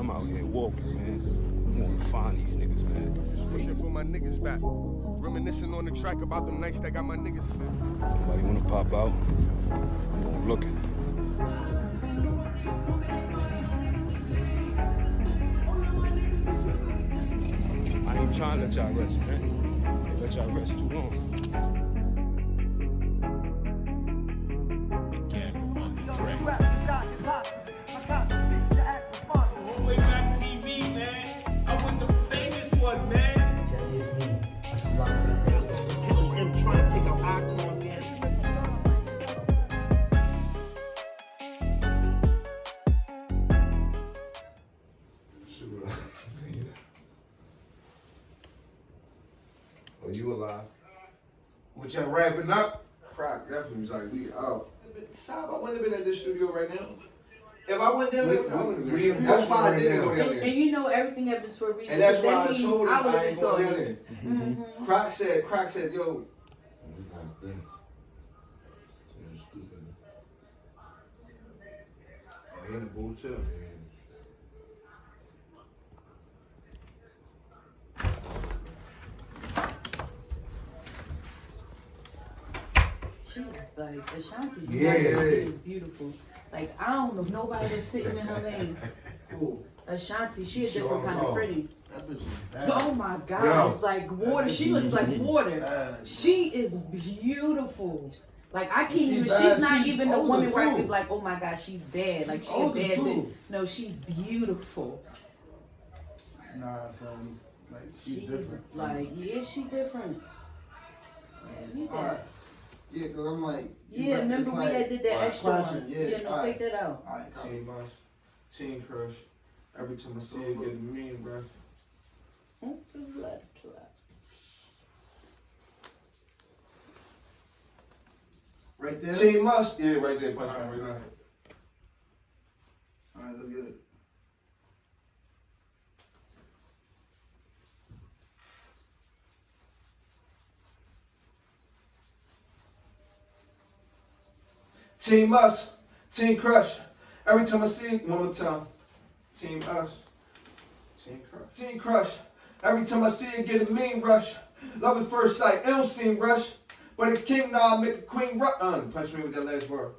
I'm out here walking, man. I'm gonna find these niggas, man. Just wishing for my niggas back. Reminiscing on the track about them nights that got my niggas back. Nobody wanna pop out? I'm looking. I ain't trying to let y'all rest, man. I let y'all rest too long. Way back TV, man. I want the famous one, man. Just is me. That's a lot of things. And trying to take out icons, man. Oh, you alive? What y'all wrapping up? Croc definitely was like, we out. Stop, I wouldn't have been in this studio right now. If I went there, I would have been. That's why I didn't go down there. And you know everything happens for a reason. And that's why I means told him I would've ain't been going down sorry. there. Mm-hmm. Croc said, yo. Oh, he in the booth too. She was like, Ashanti, Yeah. is beautiful. Like, I don't know if nobody was sitting in her lane. Cool. Ashanti, she a Sure, different kind no. of pretty. That bitch is bad. Oh my gosh, Yo. like water. She looks like water. She is beautiful. Like I can't She even. bad. She's not She's even the older, woman where I too. could be like, oh my gosh, she's bad. Like She's she a older, bad too. bitch. No, she's beautiful. Nah, son. Like, she's She's different. like, yeah, she different. Yeah, he Alright. that. Yeah, cause I'm like. Yeah, remember we had did that extra clashing, one. yeah, Yeah, no, alright. take that out. Alright, copy. Team Boss, Team Crush. Every time I see you, get mean, bro. Blood clot. Right there? Team Must. Yeah, right there. Punch Alright, right now. Alright, let's get it. Team Us, Team Crush. Every time I see you, one more time. Team Us, Team Crush. Team Crush. Every time I see you, get a mean rush. Love at first sight, it don't seem rush. But a king now, make a queen run. Punch me with that last word.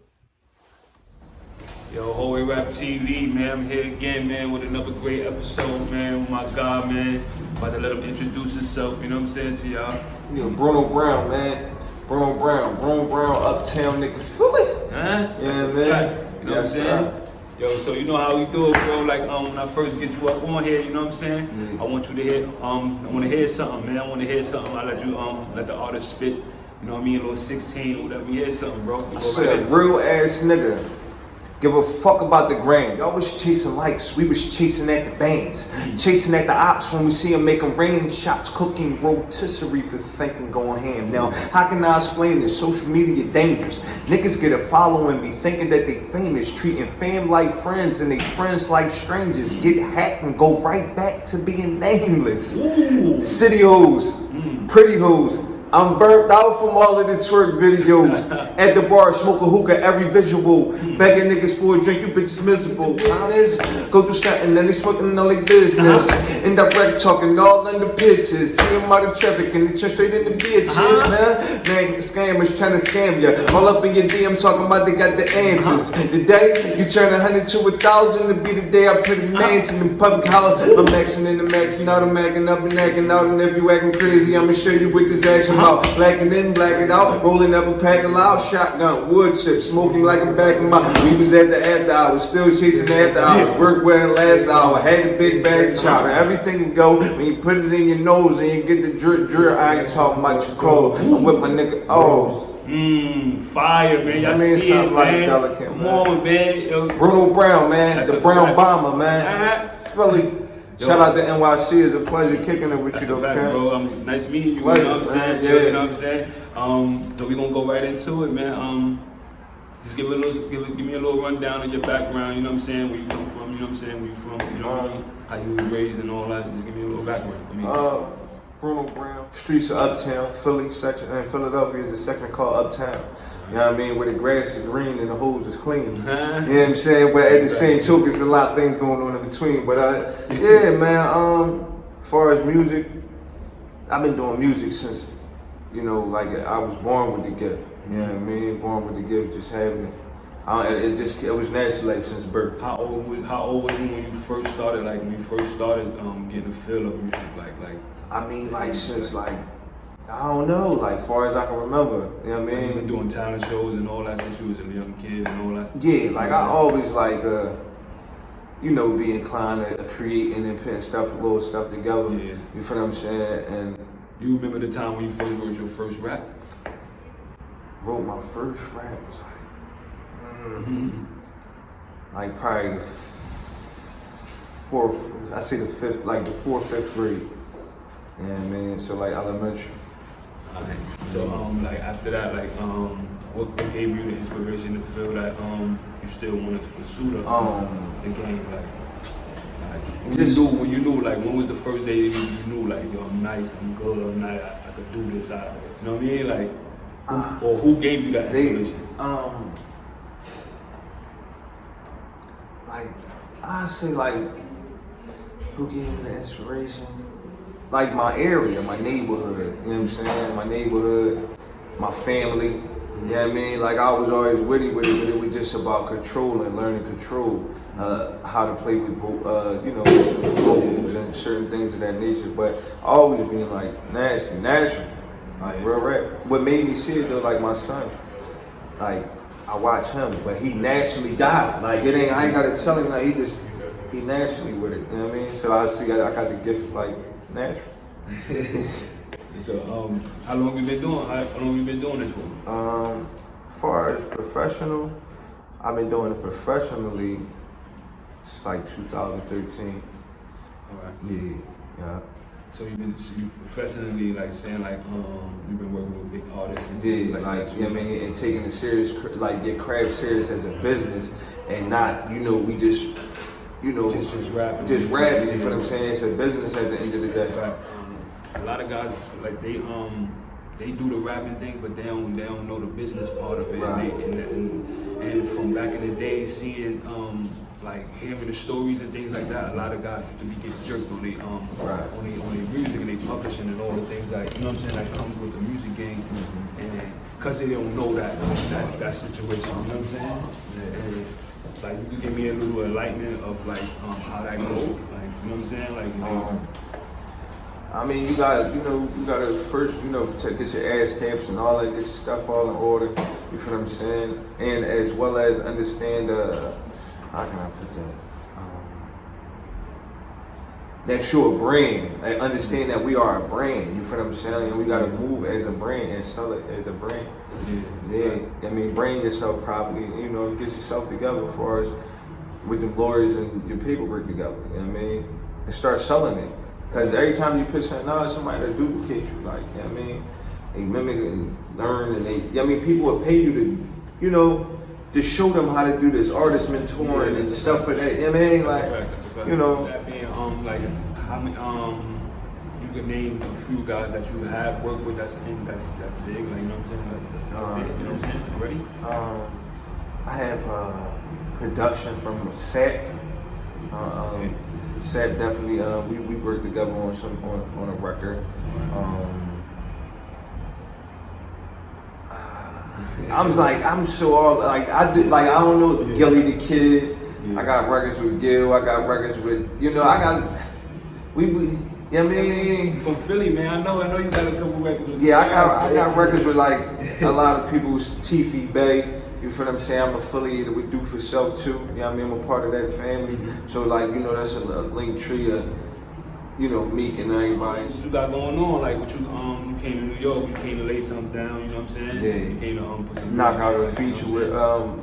Yo, Holy Rap TV, man. I'm here again, man, with another great episode, man. With my guy, man. About to let him introduce himself, you know what I'm saying, to y'all. You know, Bruno Brown, man. Bruno Brown, uptown nigga, Philly. Huh? Yeah, That's a man. fact, you know Yes, what I'm saying? sir. Yo, so you know how we do it, bro. Like, when I first get you up on here, you know what I'm saying? I want you to hear, I want to hear something, man. I want to hear something. I let you, let the artist spit. You know what I mean? A little 16 or whatever. You hear something, bro. You I go said, right in. real ass nigga. Give a fuck about the gram. Y'all was chasing likes, we was chasing at the bands. Chasing at the ops when we see them making rain shots, cooking rotisserie for thinking going ham. Now, how can I explain this? Social media dangerous. Niggas get a following, be thinking that they famous, treating fam like friends and they friends like strangers. Get hacked and go right back to being nameless. Ooh. City hoes, pretty hoes. I'm burnt out from all of the twerk videos. At the bar, smoke a hookah, every visual. Begging niggas for a drink, you bitches miserable. Honest, go through something, then they smoking no like business. Indirect talking, all in the pictures. See them out of traffic and they turn straight into bitches, man. Man, scammers trying to scam ya. All up in your DM talking about they got the answers. The day you turn 100 to 1,000 to be the day I put a mansion in public house. I'm maxing in the maxing out, I'm acting up and acting out. And if you acting crazy, I'ma show you what this action about. Blacking in, blacking out, rolling up a pack of loud, shotgun, wood chips, smoking like I'm back in my. We was at the after hours, still chasing the after hours. Work wearing last hour, had a big bag of chowder. Everything can go when you put it in your nose and you get the drip. I ain't talking about your clothes. I'm with my nigga O's. Fire, man. Y'all I mean, see it, something like man. delicate, Come man. on, man. Yo. Bruno Brown, man, That's the a Brown fact. Bomber, man. Philly. Shout out to NYC. It's a pleasure kicking it with That's you, a though, fact, champ. bro. Nice meeting you. Pleasure, You know what I'm saying? man. Yeah. You know what I'm saying? So we gonna go right into it, man. Just give me a little rundown of your background. You know what I'm saying? Where you come from? You know what I'm saying? Where you from? You know what I mean? How you was raised and all that. Just give me a little background. Bruno Brown. Streets of Uptown, Philly section, and Philadelphia is a section called Uptown. You know what I mean? Where the grass is green and the hose is clean. You know what I'm saying? But at the same token, there's a lot of things going on in between. But yeah, man. As far as music, I've been doing music since, you know, like I was born with the gift. You know what I mean? Born with the gift, just having it. It was natural, like since birth. How old were you when you first started? Like when you first started getting a feel of music, like. I mean, like since like I don't know, like far as I can remember. You know what I mean? You been doing talent shows and all that since you was a young kid and all that. Yeah, like I always like you know, be inclined to create and then putting little stuff together. Yeah. You feel what I'm saying? And you remember the time when you first wrote your first rap? Wrote my first rap was like probably the fourth, I say the fifth, like the fifth grade. Yeah, man. So like elementary. Alright. So like after that, like what gave you the inspiration to feel that you still wanted to pursue the game? When you knew, like when was the first day you knew like yo, I'm nice, I'm good, I'm not, I could do this, you know what I mean? Like who gave you that inspiration? Like I say like who gave me the inspiration? Like my area, my neighborhood, you know what I'm saying? My neighborhood, my family, you know what I mean? Like I was always witty with it, but it was just about controlling, learning control, how to play with, you know, vocals and certain things of that nature. But always being like natural, like real rap. What made me see it though, like my son, like I watch him, but he naturally got it. Like I ain't gotta tell him, like he naturally with it, you know what I mean? So I see I got the gift like natural. So how long you been doing? How long you been doing this for? As far as professional, I've been doing it professionally since like 2013. Alright. Yeah. So you professionally like saying like you've been working with big artists and Yeah, stuff like that you know what I mean, and taking it serious, like your craft serious as a business, and not we just just rapping. You feel what I'm saying? It's a business at the end of the day. Fact, a lot of guys like they do the rapping thing, but they don't know the business part of it. Right. And from back in the day, seeing like hearing the stories and things like that, a lot of guys used to be getting jerked on their on their music and they publishing and all the things like you know what I'm saying that comes with the music game, and because they don't know that situation, you know what I'm saying? And, like you can give me a little enlightenment of like how that goes, like you know what I'm saying, like. I mean, you gotta first, get your ass caps and all that, get your stuff all in order. You feel what I'm saying? And as well as understand, how can I put that? That you're a brand. Like, understand that we are a brand. You feel what I'm saying? And we gotta move as a brand and sell it as a brand. Yeah. I mean, brand yourself properly. Get yourself together as far as with the lawyers and your paperwork together. You know what I mean? And start selling it. Because every time you put something out, somebody that duplicate you, like, you know what I mean? They mimic and learn, and people will pay you to show them how to do this artist mentoring and stuff for that. You know what I mean? Like, That being, like, how many, you can name a few guys that you have worked with that's big, like, you know what I'm saying? Like, that's big, you know what I'm saying? Ready? I have production from Sat. Sat definitely. We worked together on a record. I'm so all like I did like I don't know Gilly the Kid. I got records with Gil. I got records with we. You know what I mean? From Philly, man. I know you got a couple records. With I got records with like a lot of people. Tiffy Bay. You feel what I'm saying? I'm affiliated with Do For Self too. You know what I mean? I'm a part of that family. So like, that's a link tree of, Meek and everybody. What you got going on? Like what you came to New York, you came to lay something down, you know what I'm saying? Yeah. You came to put some knock out a feature with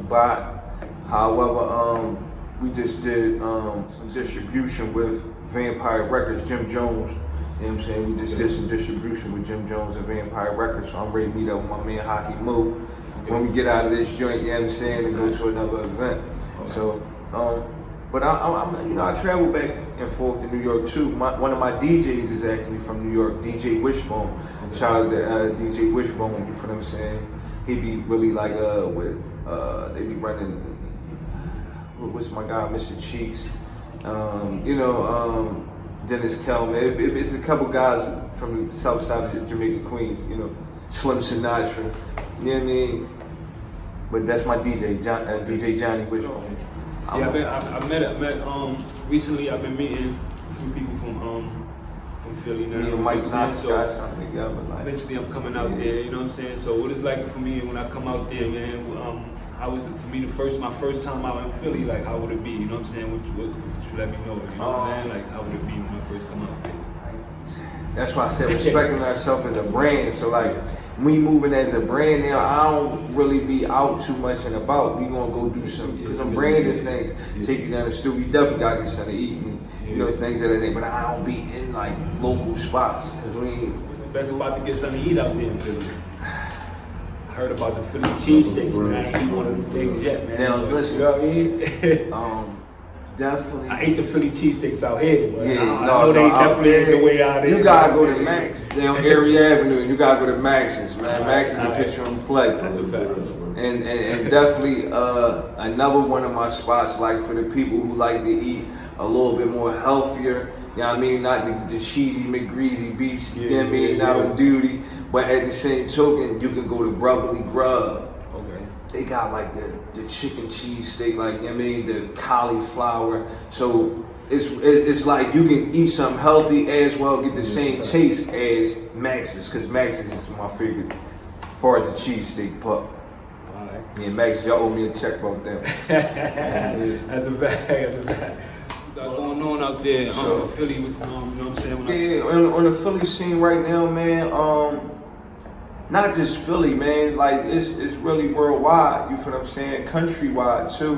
Bot. However, we just did some distribution with Vampire Records, Jim Jones. You know what I'm saying? We just did some distribution with Jim Jones and Vampire Records. So I'm ready to meet up with my man Hockey Mo. When we get out of this joint, you know what I'm saying, and go to another event. Okay. So, But I'm you know, I travel back and forth to New York too. One of my DJs is actually from New York, DJ Wishbone. Shout out to DJ Wishbone, you feel what I'm saying? He be really like with they be running. What's my guy, Mr. Cheeks? You know, Dennis Kelman. It's a couple guys from the south side of Jamaica, Queens. You know, Slim Sinatra. You know what I mean? But that's my DJ, DJ Johnny Wishbone. Yeah, I met recently. I've been meeting a few people from Philly now. Me and Mike Knox so got something together. Like, eventually, I'm coming out there. You know what I'm saying? So, what it's like for me when I come out there, man? How was it for me my first time out in Philly? Like, how would it be? You know what I'm saying? What you let me know? You know what I'm saying? Like, how would it be when I first come out there? That's why I said respecting ourselves as a brand. So like, we moving as a brand now, I don't really be out too much and about. We gonna go do some branded things. Take you down the street. We definitely gotta get something to eat and you know things of that thing. But I don't be in like local spots because we ain't. What's the best spot to get something to eat out there in Philly? I heard about the Philly cheesesteaks, man. I ain't eat one of them things yet, man. Now listen, you know what I mean? Definitely. I ate the Philly cheesesteaks out here, but yeah, I know they definitely ain't the way out there. You gotta go to Max down Erie Avenue. You gotta go to Max's, man. Max's a picture and play. That's a fact. And definitely another one of my spots, like for the people who like to eat a little bit more healthier. You know what I mean? Not the cheesy McGreasy beefs. You know what I mean? Not on duty, but at the same token, you can go to Brotherly Grub. They got like the chicken cheese steak, like, you know what I mean, the cauliflower. So it's like you can eat something healthy as well, get the same taste as Max's, because Max's is my favorite as far as the cheese steak pup. Alright. Yeah, Max's, y'all owe me a check about them. That's a fact, that's a fact. What's going on out there in Philly, you know what I'm saying? On the Philly scene right now, man, not just Philly, man. Like it's really worldwide. You feel what I'm saying? Countrywide too.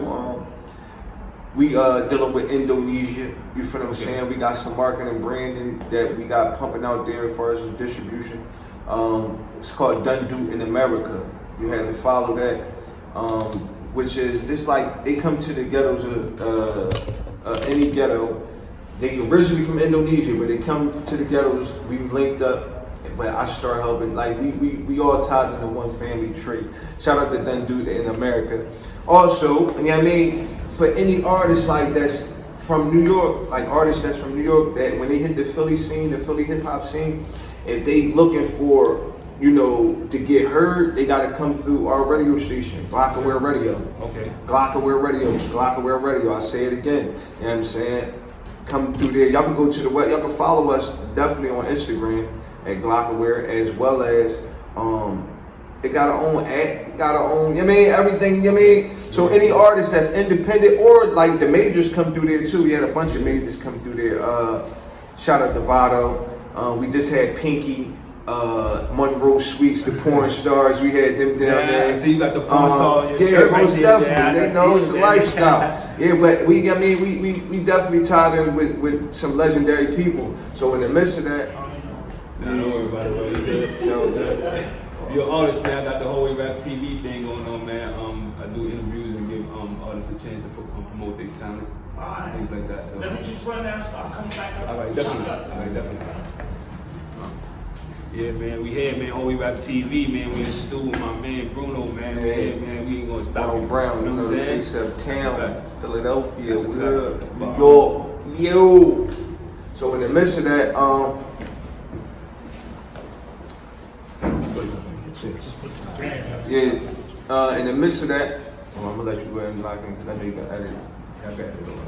We dealing with Indonesia. You feel what I'm saying? We got some marketing and branding that we got pumping out there as far as the distribution. It's called Done Do in America. You had to follow that, which is this like they come to the ghettos of any ghetto. They originally from Indonesia, but they come to the ghettos. We linked up. But I start helping, like we all tied into one family tree. Shout out to Done Dude in America. Also, you know what I mean, for any artist like that's from New York, like artists that's from New York, that when they hit the Philly scene, the Philly hip hop scene, if they looking for, you know, to get heard, they gotta come through our radio station, Glockaware Radio. Okay. Glockaware Radio, Glockaware Radio. I say it again. You know what I'm saying? Come through there. Y'all can go to the web. Y'all can follow us definitely on Instagram at Glockaware, as well as it got our own app, got our own, you know what I mean, everything, you know what I mean? So any artist that's independent or like the majors come through there too. We had a bunch of majors come through there. Shout out to Vado. We just had Pinky, Monroe Sweets, the porn stars. We had them down there. I see you got the porn star on your yeah, shirt most right definitely. there. They know it's a lifestyle. Yeah, but we definitely tied in with some legendary people. So in the midst of that, Don't worry about it, bro. You good? You're an artist, man. I got the whole Ep34 thing going on, man. I do interviews and give artists a chance to promote their talent, things like that. So Let me just run down, so I'll come back up. all right, definitely. Yeah, man, we here, man. Whole Ep34, man. We in the studio with my man Bruno, man. We here, man. We ain't gonna stop. Bruno Brown, you know what I'm the saying? face of town, That's Philadelphia, That's a we fact. up, New York, yo. So in the midst of that, in the midst of that, I'm gonna let you go ahead and lock in because I know you can edit. I can edit it all.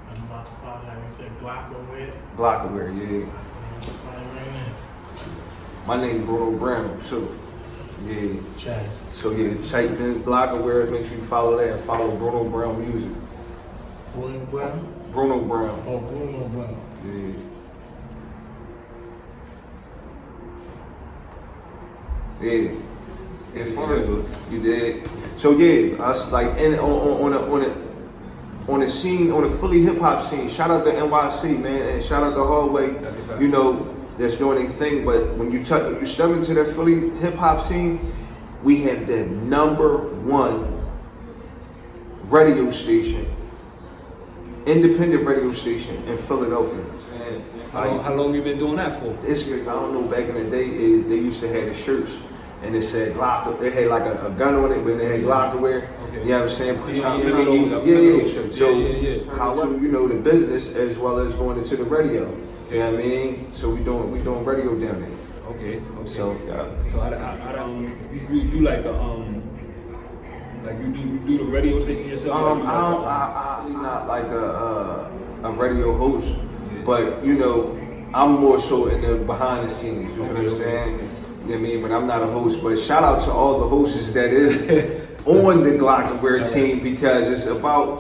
I'm about to find out. You said Glockaware. Glockaware, yeah. My name's Bruno Brown too. Yeah. Chaz. So yeah, type in Glockaware. Make sure you follow that and follow Bruno Brown Music. William Brown? Bruno Brown. Oh, Bruno Brown. Yeah. Yeah. And fun. You did. So yeah, us like on the scene, on the Philly hip hop scene. Shout out to NYC, man, and shout out to Hallway. You know, that's doing a thing. But when you step into that Philly hip hop scene, we have the #1 radio station independent radio station in Philadelphia. And How long you been doing that for? this was, I don't know, back in the day, they used to have the shirts and it said Glock, it had like a gun on it, but it had Glockware. Okay. You know what I'm saying? Yeah. So how the business as well as going into the radio. You know what I mean? So we doing radio down there. Okay. So So how you like like you do the radio station yourself? I'm not like a radio host, but I'm more so in the behind the scenes. You feel what I'm saying? You know what I mean? But I'm not a host. But shout out to all the hosts that is on the Glockenware team because it's about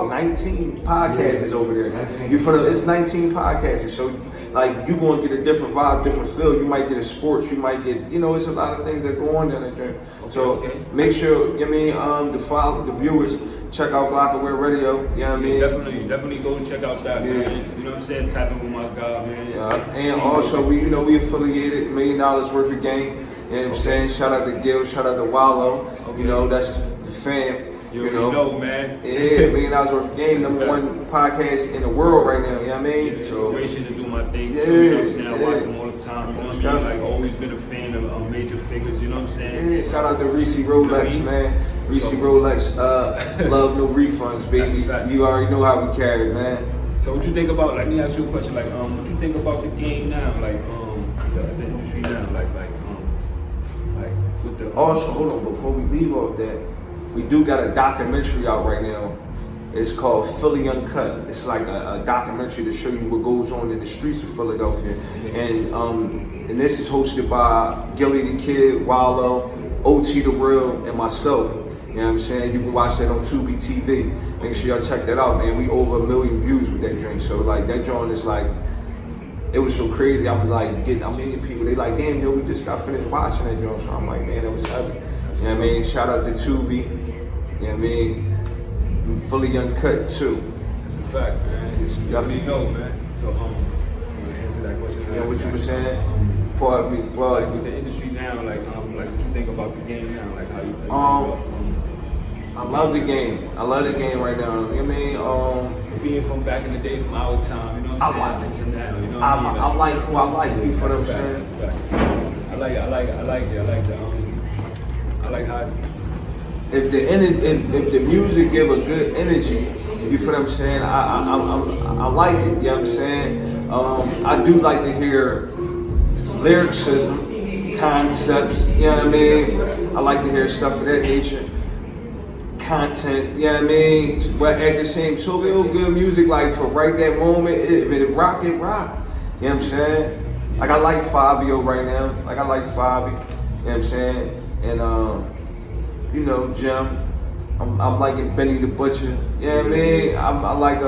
19 podcasts over there. You feel it's 19 podcasts. So like you gonna get a different vibe, different feel. You might get a sports. You might get it's a lot of things that go on down there. So make sure the viewers check out Glockenware Radio. You know what I mean? Definitely go and check out that, man. You know what I'm saying? Tap in with my guy, man. And also we affiliated $1 million worth of game. You know what I'm saying? Shout out to Gil, shout out to Wallow. That's the fam. You know, man. Yeah, $1 million worth of game, #1 podcast in the world right now. You know what I mean? It's inspiration to do my thing. Yeah, You know what I'm saying? I yeah. watch them all the time. You know what I mean? Like always been a fan of major figures. You know what I'm saying? Yeah, shout out to Reese Rolex, man. Reese Rolex, love no refunds, baby. You already know how we carry, man. So what you think about? Let me ask you a question. Like, what you think about the game now? Like, the industry now. Like with the. Also, hold on, before we leave off that, we do got a documentary out right now. It's called Philly Uncut. It's like a documentary to show you what goes on in the streets of Philadelphia. And this is hosted by Gilly the Kid, Wallow, OT the Real, and myself. You know what I'm saying? You can watch that on Tubi TV. Make sure y'all check that out, man. We over 1 million views with that drink. So like that joint is like, it was so crazy. I'm like getting people, they like, damn, we just got finished watching that joint. So I'm like, man, that was heavy. You know what I mean? Shout out to Tubi. You know what I mean? Fully Uncut too. That's a fact, man. You definitely know, man. So I'm gonna answer that question. You know what you were saying? Pardon me. Well, like with the industry now, like what you think about the game now? Like how you I love the game. I love the game right now. You know what I mean? Being from back in the day, from our time, you know what I'm saying? To now, you know what I mean? I like who I like. You feel what I'm saying? I like how. If the music give a good energy, you feel what I'm saying? I like it. You know what I'm saying? I do like to hear lyricism, concepts. You know what I mean? I like to hear stuff of that nature. Content, you know what I mean? But at the same, so real good music, like for right that moment, if it rock, it rock. You know what I'm saying? Like I like Fabio right now. Like I like Fabi. You know what I'm saying? And Jim. I'm liking Benny the Butcher. You know what I mean? I like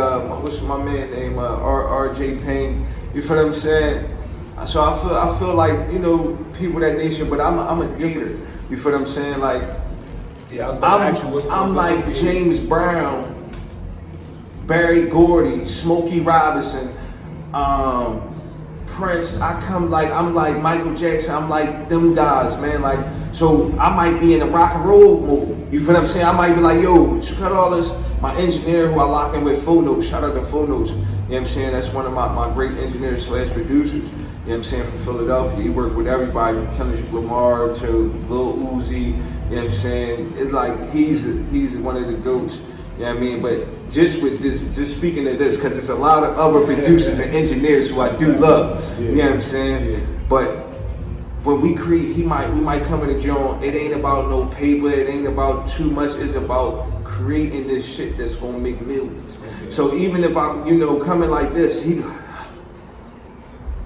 what's my man name? RJ Payne. You feel what I'm saying? So I feel like people that nation, but I'm a digger. You feel what I'm saying? Like. Yeah, I was about to ask you what's I'm like James Brown, Barry Gordy, Smokey Robinson, Prince. I'm like Michael Jackson. I'm like them guys, man. Like, so I might be in a rock and roll mood. You feel what I'm saying? I might be like, yo, cut all this. My engineer who I lock in with Full Notes, shout out to Full Notes. You know what I'm saying? That's one of my great engineers / producers. You know what I'm saying? From Philadelphia. He worked with everybody from Kendrick Lamar to Lil Uzi. You know what I'm saying? It's like he's one of the goats. You know what I mean? But just with this, just speaking of this, because there's a lot of other producers and engineers who I do love. You know what I'm saying? But when we create, we might come in the joint. It ain't about no paper. It ain't about too much. It's about creating this shit that's gonna make millions. So even if I'm, coming like this, he like,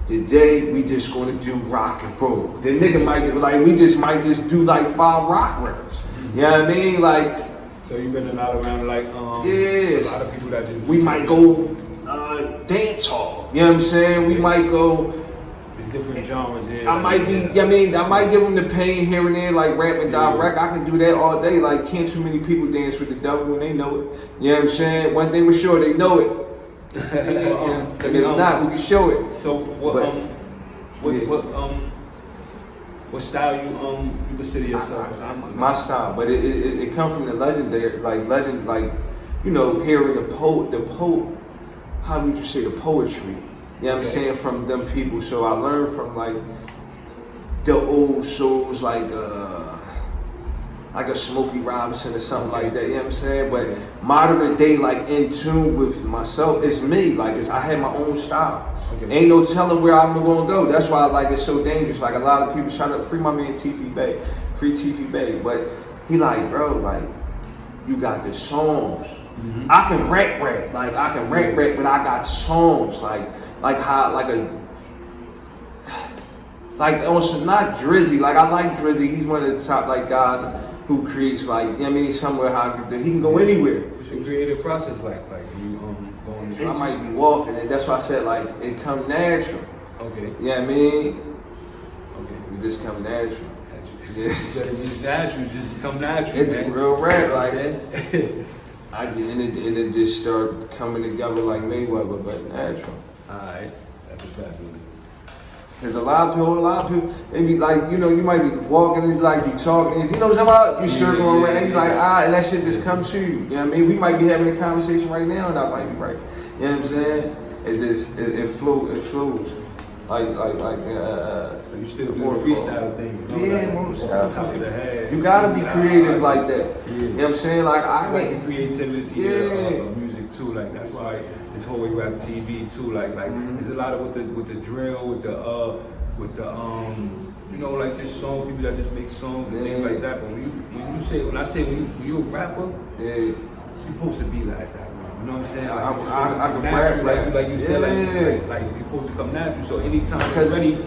today we just gonna do rock and roll. The nigga might be like, we might just do like 5 rock records. You know what I mean? Like. So you've been a lot around like yes. A lot of people that just. We might go dance hall. You know what I'm saying? We might go. The different genres. Yeah. I might be. I might give them the pain here and there, like rap and direct. I can do that all day. Like, can't too many people dance with the devil when they know it. You know what I'm saying? One thing for sure, they know it. And if not, we can show it. So what style you consider yourself? My style, but it comes from the legendary, like legend, like you know, hearing how would you say, the poetry, you know what I'm saying, from them people. So I learned from like the old souls, like a Smokey Robinson or something like that, you know what I'm saying? But modern day, like in tune with myself, it's me. Like I had my own style. Ain't no telling where I'm gonna go. That's why like it's so dangerous. Like a lot of people trying to free my man TV Bay, free TV Bay. But he like, bro, like you got the songs. I can rap, like I can rap, but I got songs like on some, not Drizzy. Like I like Drizzy. He's one of the top like guys who creates like, you know what I mean, somewhere how he can go anywhere. What's your creative process like you going to I might be walking, and that's why I said like it come natural. Okay. You know what I mean? Okay. It just come natural. Yeah. It's just natural, just come natural. It's man. real rap, You know what like I'm saying? I did, and it just started coming together like Mayweather, but natural. Alright, that's a fact. There's a lot of people, they be like, you know, you might be walking and like you talking, you know what I'm talking about? You circling around, you like, and that shit just comes to you. You know what I mean? We might be having a conversation right now and I might be right. You know what I'm saying? It just, it flows. Like, So you still do the freestyle thing, you know? Yeah, like, more off the style. top of the head. You gotta be creative like that. Yeah. You know what I'm saying? Like, I like the creativity Yeah. of music too. Like that's why this whole rap TV too. Like there's a lot of with the drill, with the you know, like just song people that just make songs and things like that. But when you a rapper, you're supposed to be like that. You know what I'm saying? Like, I can natural, rap. like you said, like you're supposed to come natural. So anytime you're ready,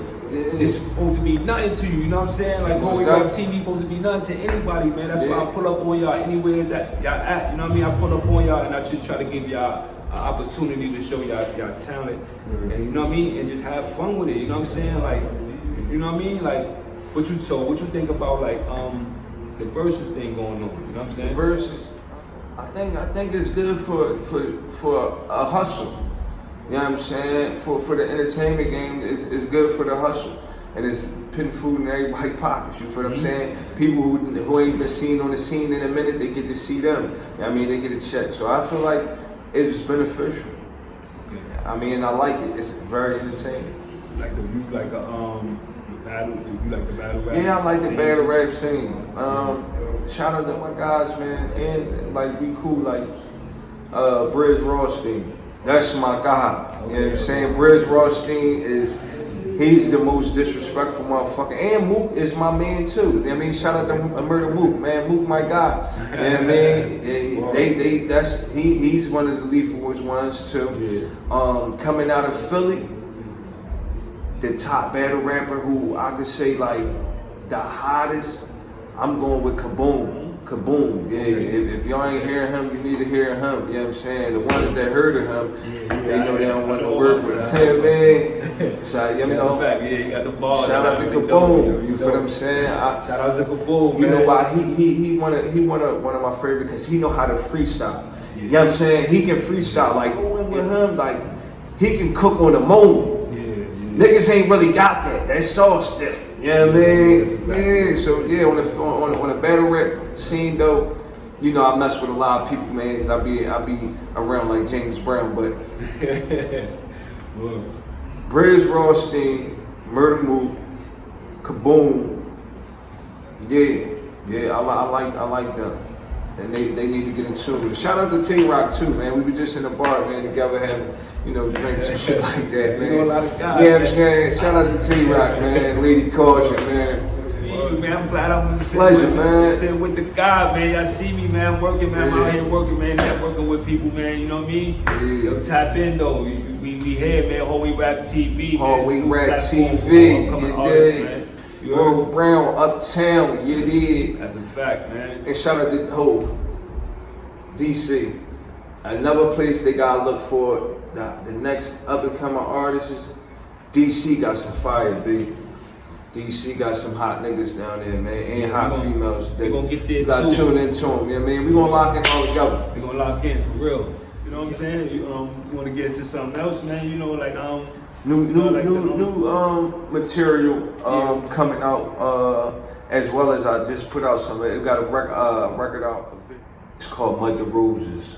it's supposed to be nothing to you. You know what I'm saying? Like whole rap TV supposed to be nothing to anybody, man. That's why I pull up on y'all anywhere that y'all at. You know what I mean? I pull up on y'all and I just try to give y'all an opportunity to show y'all talent, and you know what I mean, and just have fun with it. You know what I'm saying? Like, you know what I mean? Like, what you think about like the versus thing going on? You know what I'm saying? Versus, I think it's good for a hustle. You know what I'm saying? For the entertainment game, it's good for the hustle, and it's putting food in everybody's pockets. You feel what I'm saying? People who ain't been seen on the scene in a minute, they get to see them. You know what I mean? They get a check. So I feel like it's beneficial. I mean, I like it. It's very entertaining. Like the battle. You like the battle rap? Yeah, I like the battle rap scene. Shout out to my guys, man, and like we cool, like Briz Rothstein. That's my guy. You know what I'm saying? Briz Rothstein he's the most disrespectful motherfucker. And Mook is my man too. You know what I mean? Shout out to Murder Mook, man. Mook my guy. You know what I mean? He's one of the lethal ones too. Yeah. Coming out of Philly, the top battle rapper who I could say like the hottest, I'm going with Kaboom. Kaboom, yeah. If y'all ain't hearing him, you need to hear him. You know what I'm saying? The ones that heard of him, they know they don't want to work with him, man. So, you know, you got the ball. Shout out to Kaboom. You feel what I'm saying? Shout out to Kaboom. You know why? He one of my favorite because he know how to freestyle. You know what I'm saying? He can freestyle like with him, like he can cook on the moment. Niggas ain't really got that. That sauce different. You know what I mean? Yeah. So yeah, on the battle rap scene though, you know I mess with a lot of people, man. Cause I be around like James Brown, but Briz Rothstein, Murder Mook, Kaboom. Yeah. I like them. And they need to get into it. Shout out to T-Rock too, man. We were just in the bar, man, together having, drinks and shit like that, man. You know a lot of guys, yeah, I'm saying? Shout out to T-Rock, man. Lady Caution, man. Man, I'm glad I'm sitting with the guys, man. Y'all see me, man, working, man. I'm out here working, man. Networking with people, man. You know what I mean? Yeah. Yo, tap in though. We here, man. Whole We Rap TV, man. Whole We Rap TV, you dig? You Brown, Uptown, you dig? That's a fact, man. And shout out to whole DC. Another place they gotta look for the next up and coming artists. DC got some fire, B. DC got some hot niggas down there, man, and hot females. They gonna get there too. Gotta tune into them, you know what I mean? We gonna lock in all together. We gonna lock in for real. You know what I'm saying? You wanna get into something else, man? You know, like new material coming out, as well as I just put out some. It got a record out. It's called Mud the Roses.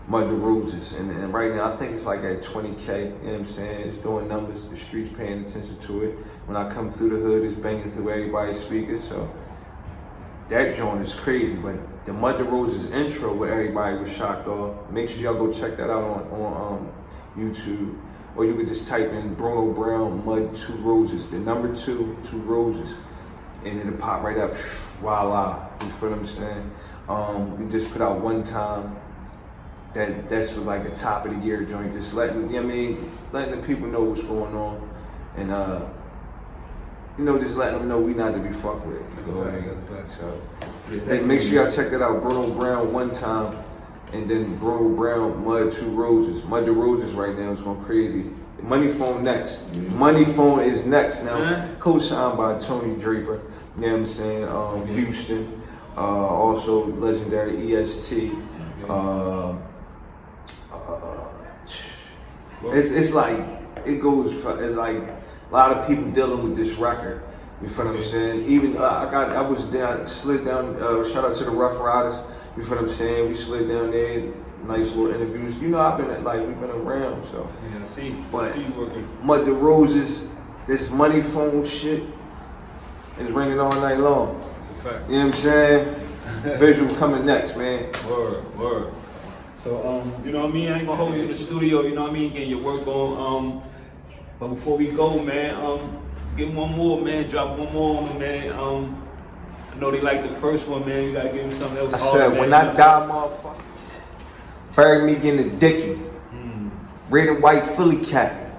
Mud the Roses. And right now, I think it's like at 20K, you know what I'm saying? It's doing numbers, the streets paying attention to it. When I come through the hood, it's banging through everybody's speakers, so that joint is crazy. But the Mud the Roses intro where everybody was shocked off, make sure y'all go check that out on YouTube. Or you could just type in Bruno Brown Mud 2 Roses, the number 2 Roses, and it'll pop right up. Voila, you feel what I'm saying? We just put out One Time. That's was like a top of the year joint, just letting, you know what I mean, letting the people know what's going on, and you know, just letting them know we not to be fucked with. So, hey, make sure y'all check that out. Bruno Brown One Time, and then Bruno Brown Mud 2 Roses. Mud the Roses right now is going crazy. Money Phone next. Money Phone is next now. Co-signed by Tony Draper. You know what I'm saying? Houston. Also legendary EST. It's like, it goes for, like, a lot of people dealing with this record. You feel what I'm saying? Even slid down. Shout out to the Rough Riders. You feel what I'm saying? We slid down there. Nice little interviews. You know, we've been around. So. Yeah, see you working. Mud the Roses. This Money Phone shit is ringing all night long. That's a fact. You know what I'm saying? Visual coming next, man. Word. So you know what I mean? I ain't gonna hold you in the studio. You know what I mean? Getting your work on. But before we go, man, let's get one more, man. Drop one more on them, man. I know they like the first one, man. You gotta give them something else. I said, when I die, motherfucker, bury me in the dicky. Red and white Philly cat.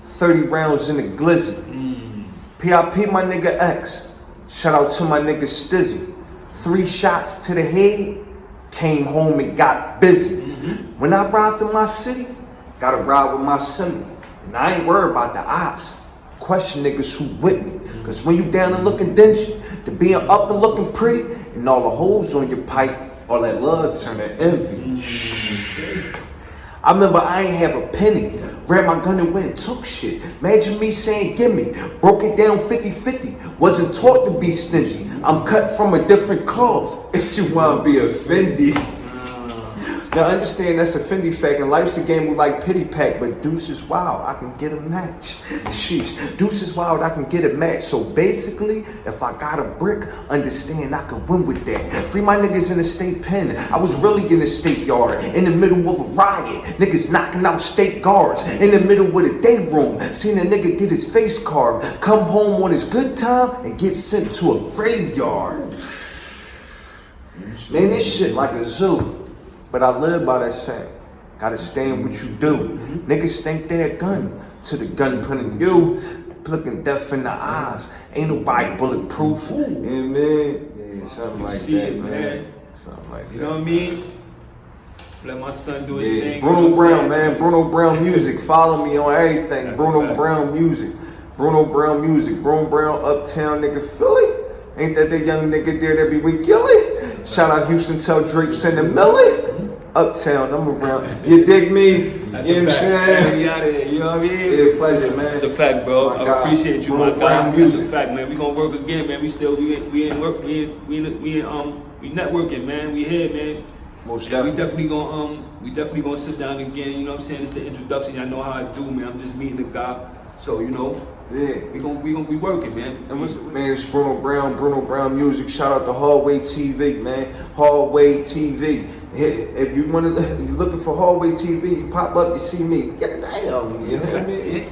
30 rounds in the glizzy. PIP my nigga X. Shout out to my nigga Stizzy. 3 shots to the head. Came home and got busy. When I ride through my city, gotta ride with my semi. And I ain't worried about the ops. Question niggas who with me. Cause when you down and looking dingy, to being up and looking pretty, and all the holes on your pipe, all that love turn to envy. I remember I ain't have a penny. Grabbed my gun and went and took shit. Imagine me saying gimme. Broke it down 50-50. Wasn't taught to be stingy. I'm cut from a different cloth. If you wanna be offended. Now understand that's a Fendi fact, and life's a game with like pity pack, but deuce is wild, I can get a match. Sheesh, deuce is wild, I can get a match. So basically, if I got a brick, understand I could win with that. Free my niggas in the state pen. I was really in the state yard, in the middle of a riot. Niggas knocking out state guards, in the middle of the day room. Seen a nigga get his face carved, come home on his good time, and get sent to a graveyard. Man, this shit like a zoo. But I live by that saying, gotta stand what you do. Niggas think they're a gun, to the gun putting you, looking death in the eyes. Ain't nobody bulletproof. You know what I mean? Yeah, something like that, man. Something like that. You know what I mean? Let my son do his thing. Bruno Brown, man. Bruno Brown Music. Follow me on everything. That's Bruno Brown Music. Bruno Brown Music. Bruno Brown Uptown nigga Philly. Ain't that the young nigga there that be with Gilly? Shout out Houston, tell Drake send a Millie. Uptown, I'm around. You dig me? That's you know what I'm saying? We out of here, you know what I mean? Yeah, pleasure, man. It's a fact, bro. I appreciate you, Bruno my Brown guy. Music. It's a fact, man. We gonna work again, man. We in work. We networking, man. We here, man. Most Yeah, we definitely. definitely gonna sit down again. You know what I'm saying? It's the introduction. Y'all know how I do, man. I'm just meeting the guy. So you know, Yeah. we gonna be working, man. Man, it's Bruno Brown Music. Shout out to Hallway TV, man. Hallway TV. If you want to, you're looking for Hallway TV, you pop up, you see me. Yeah, damn, you know what I mean?